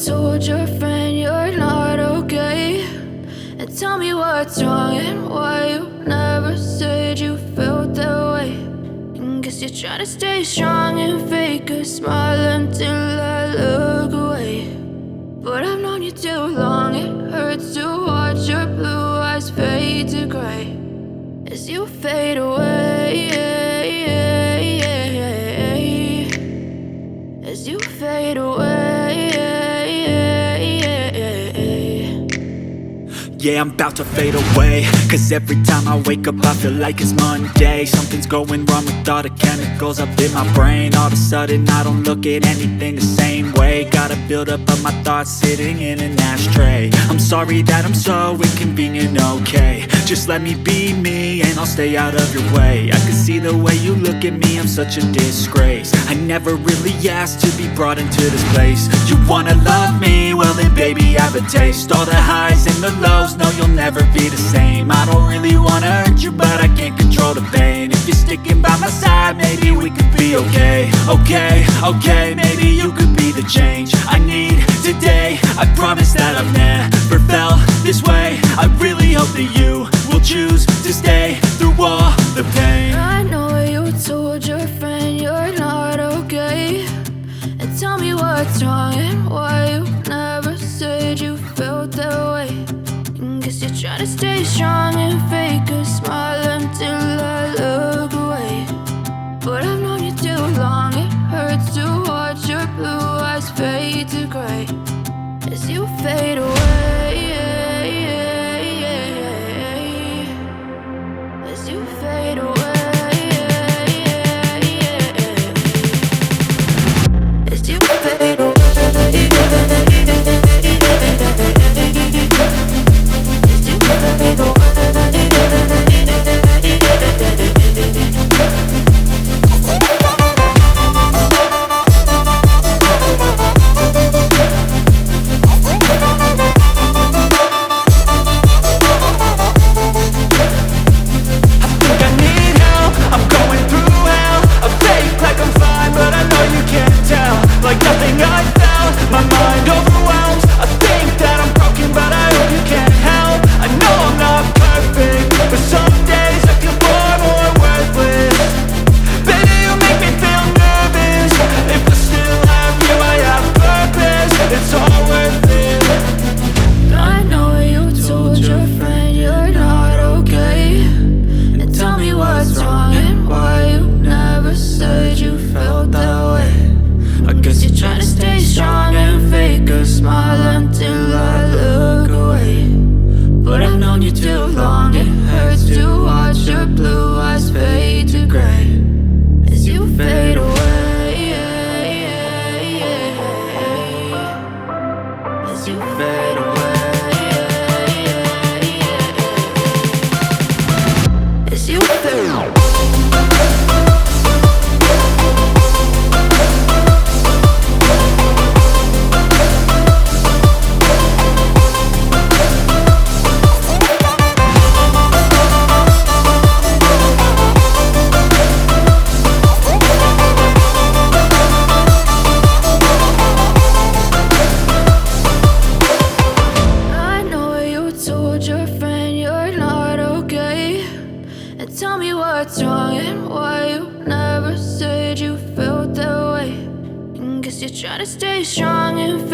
told your friend you're not okay, and tell me what's wrong and why you never said you felt that way. And guess you're trying to stay strong and fake a smile until I look away. But I've known you too long, it hurts to watch your blue eyes fade to gray as you fade away, as you fade away. Yeah, I'm about to fade away, cause every time I wake up I feel like it's Monday. Something's going wrong with all the chemicals up in my brain. All of a sudden I don't look at anything the same way. Gotta build up of my thoughts sitting in an ashtray. I'm sorry that I'm so inconvenient, okay. Just let me be me and I'll stay out of your way. I can see the way you look at me, I'm such a disgrace. I never really asked to be brought into this place. You wanna love me? Well then baby I have a taste. All the highs and the lows, no you'll never be the same. I don't really wanna hurt you but I can't control the pain. If you're sticking by my side maybe we could be okay. Okay, maybe you could be the change I need today. I promise that I've never felt this way. I really hope that you will choose to stay through all the pain. I know you told your friend you're not okay, and tell me what's wrong and why you never said you felt that way. And guess you're trying to stay strong and fake a smile until I look away. But I've known you too long, it hurts to watch your blue eyes fade to gray as you fade away, as you fade away, as you fade away. Like nothing I felt, my mind overwhelmed. I think that I'm broken but I hope you can't help. I know I'm not perfect, but some days I feel far more worthless. Baby, you make me feel nervous. If I still have you, I have purpose. It's all worth it. I know you told your friend you're not okay, and tell me what's wrong and why you never said you felt that way. I guess you're trying to stay strong and fake a smile until I look away. But I've known you too long, it hurts to watch your blue eyes fade to gray as you fade away, as you fade away, as you fade away. Your friend you're not okay, and tell me what's wrong and why you never said you felt that way. And guess you're trying to stay strong and